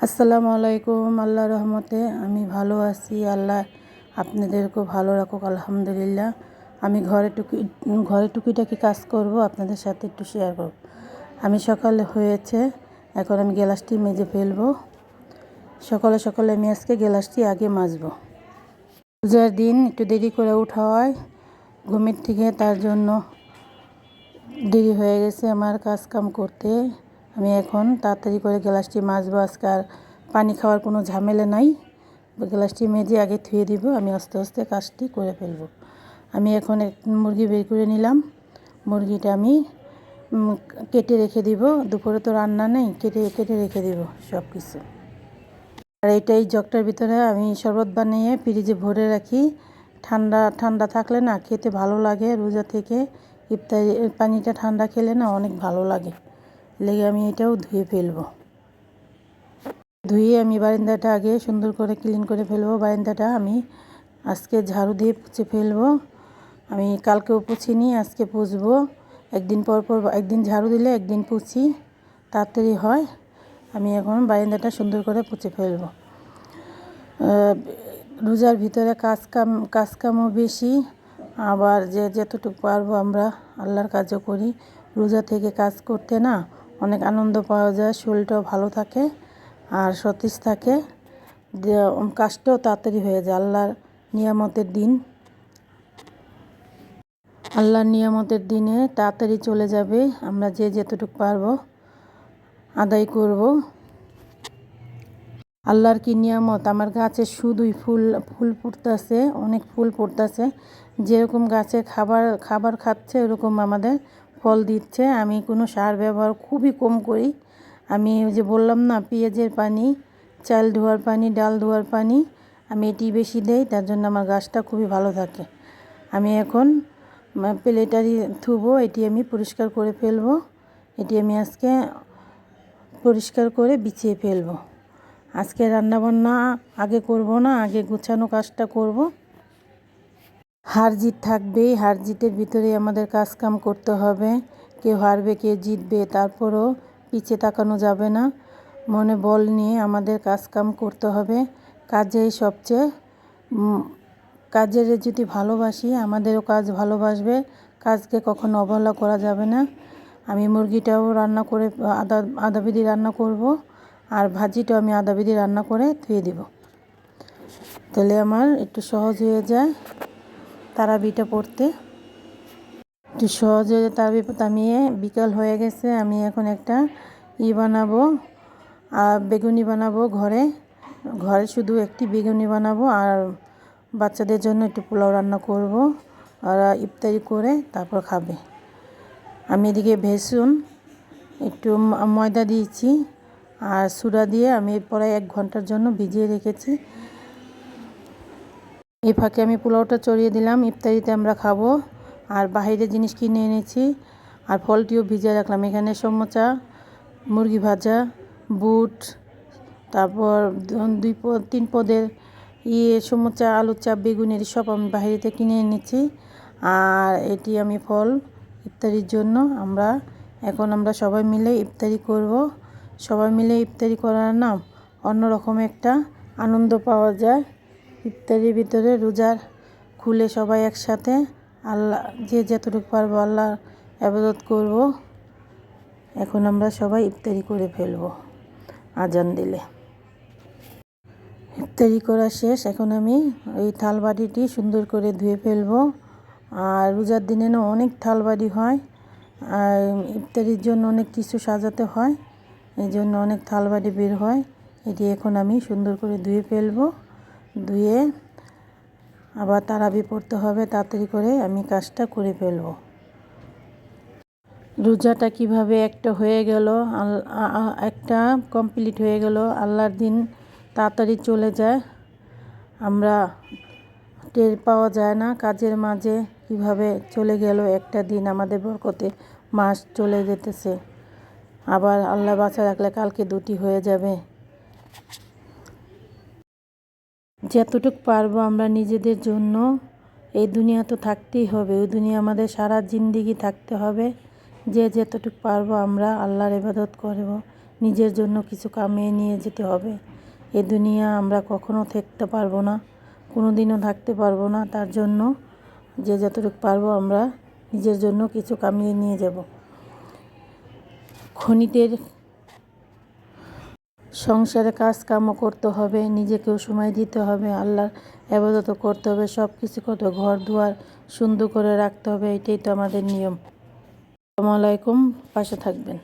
আসসালামু আলাইকুম। আল্লাহর রহমতে আমি ভালো আছি। আল্লাহ আপনাদেরকেও ভালো রাখুক আলহামদুলিল্লাহ। আমি ঘরে টুকিটাকি কাজ করব, আপনাদের সাথে একটু শেয়ার করব। আমি সকালে হয়েছে, এখন আমি গ্লাসটি মেজে ফেলবো। সকালে সকালে আমি আজকে গ্লাসটি আগে মাজবো। পূজার দিন একটু দেরি করে উঠা হয় ঘুমের থেকে, তার জন্য দেরি হয়ে গেছে আমার কাজ কাম করতে। আমি এখন তাড়াতাড়ি করে গ্লাসটি মাজবো। আজকে আর পানি খাওয়ার কোনো ঝামেলা নাই। গ্লাসটি মেজে আগে ধুয়ে দিব, আমি আস্তে আস্তে কাজটি করে ফেলবো। আমি এখন এক মুরগি বের করে নিলাম। মুরগিটা আমি কেটে রেখে দিব। দুপুরে তো রান্না নেই, কেটে রেখে দিব সব কিছু। আর এই জগটার ভিতরে আমি শরবত বানিয়ে ফ্রিজে ভরে রাখি। ঠান্ডা ঠান্ডা থাকলে না খেতে ভালো লাগে। রোজা থেকে ইফতারি পানিটা ঠান্ডা খেলে না অনেক ভালো লাগে, লেগে আমি এটাও ধুয়ে ফেলবো। ধুয়ে আমি বারান্দাটা আগে সুন্দর করে ক্লিন করে ফেলবো। বারান্দাটা আমি আজকে ঝাড়ু দিয়ে পুছে ফেলবো। আমি কালকেও পুছিনি, আজকে পুছবো। একদিন পর পর একদিন ঝাড়ু দিলে একদিন পুছি, তাড়াতাড়ি হয়। আমি এখন বারান্দাটা সুন্দর করে পুছে ফেলবো। রোজার ভিতরে কাজকামও বেশি, আবার যতটুকু পারবো আমরা আল্লাহর কাজও করি। রোজা থেকে কাজ করতে না অনেক আনন্দ পাওয়া যায়, শরীরটাও ভালো থাকে আর সতেজ থাকে, কাজটাও তাড়াতাড়ি হয়ে যায়। আল্লাহর নিয়ামতের দিনে তাড়াতাড়ি চলে যাবে। আমরা যতটুকু পারবো আদায় করব। আল্লাহর কি নিয়ামত, আমার গাছে শুধুই ফুল ফুটতেছে, অনেক ফুল ফুটতেছে। যেরকম গাছে খাবার খাচ্ছে ওরকম আমাদের ফল দিচ্ছে। আমি কোনো সার ব্যবহার খুবই কম করি। আমি ওই যে বললাম না, পেঁয়াজের পানি, চাল ধোয়ার পানি, ডাল ধোয়ার পানি, আমি এটি বেশি দেই, তার জন্য আমার গাছটা খুবই ভালো থাকে। আমি এখন প্লেটারি ধুবো, এটি আমি পরিষ্কার করে ফেলবো। এটি আমি আজকে পরিষ্কার করে বিছিয়ে ফেলবো। আজকে রান্নাবান্না আগে করব না, আগে গোছানো কাজটা করব। হার জিত থাকবেই, হার জিতের ভিতরে আমাদের কাজ কাম করতে হবে। কেউ হারবে কেউ জিতবে, তারপরও পিছে তাকানো যাবে না। মনে বল নিয়ে আমাদের কাজ কাম করতে হবে। কাজের যদি ভালোবাসি, আমাদেরও কাজ ভালোবাসবে। কাজকে কখনো অবহেলা করা যাবে না। আমি মুরগিটাও রান্না করে আধা বিধি রান্না করব, আর ভাজিটাও আমি আধা বিধি রান্না করে ধুয়ে দিব। তাহলে আমার একটু সহজ হয়ে যায় তারাবিটা পড়তে। একটু সহজ হয়ে যায় তারাবি থামিয়ে। বিকাল হয়ে গেছে, আমি এখন একটা বানাবো, বেগুনি বানাবো। ঘরে শুধু একটি বেগুনি বানাবো, আর বাচ্চাদের জন্য একটু পোলাও রান্না করব। ওরা ইফতারি করে তারপর খাবে। আমি এদিকে বেসন একটু ময়দা দিয়েছি আর সুডা দিয়ে আমি প্রায় 1 ঘন্টার জন্য ভিজিয়ে রেখেছি। এই ফাঁকে আমি পোলাওটা চড়িয়ে দিলাম। ইফতারিতে আমরা খাবো। আর বাইরে জিনিস কিনে এনেছি, আর ফলটিও ভিজিয়ে রাখলাম। এখানে সমোচা, মুরগি ভাজা, বুট, তারপর 3 পদের সমোচা, আলুর চাপ, বেগুনের সব আমি বাইরেতে কিনে এনেছি। আর এটি আমি ফল ইফতারির জন্য আমরা সবাই মিলে ইফতারি করব। সবাই মিলে ইফতারি করার নাম অন্যরকম একটা আনন্দ পাওয়া যায়। ইফতারির ভিতরে রোজার খুলে সবাই একসাথে আল্লাহ যতটুকু পারবো আল্লাহর ইবাদত করব। এখন আমরা সবাই ইফতারি করে ফেলব আজান দিলে। ইফতারি করা শেষ, এখন আমি এই থালবাটিটি সুন্দর করে ধুয়ে ফেলবো। আর রোজার দিনে না অনেক থালবাটি হয়, আর ইফতারির জন্য অনেক কিছু সাজাতে হয়, এই জন্য অনেক থালবাটি বের হয়। এটি এখন আমি সুন্দর করে ধুয়ে ফেলবো। ধুয়ে আবার তারাবি পড়তে হবে, তাড়াতাড়ি করে আমি কাজটা করে ফেলবো। রোজাটা কিভাবে একটা হয়ে গেল, একটা কমপ্লিট হয়ে গেল। আল্লাহর দিন তাড়াতাড়ি চলে যায়, আমরা টের পাওয়া যায় না। কাজের মাঝে কিভাবে চলে গেল একটা দিন, আমাদের বরকতে মাস চলে যেতেছে। আবার আল্লাহ বাঁচা রাখলে কালকে 2টি হয়ে যাবে। যতটুকু পারবো আমরা নিজেদের জন্য, এই দুনিয়া তো থাকতেই হবে, ওই দুনিয়া আমাদের সারা জিন্দেগি থাকতে হবে। যতটুকু পারবো আমরা আল্লাহর ইবাদত করব, নিজের জন্য কিছু কামিয়ে নিয়ে যেতে হবে। এ দুনিয়া আমরা কখনো থাকতে পারবো না, কোনো দিনও থাকতে পারবো না। তার জন্য যে যতটুকু পারবো আমরা নিজের জন্য কিছু কামিয়ে নিয়ে যাব। খনিতের সংসারে কাজকামও করতে হবে, নিজেকেও সময় দিতে হবে, আল্লাহর ইবাদতও করতে হবে, সব কিছু করতে হবে, ঘর দুয়ার সুন্দর করে রাখতে হবে। এটাই তো আমাদের নিয়ম। আসসালামু আলাইকুম, পাশে থাকবেন।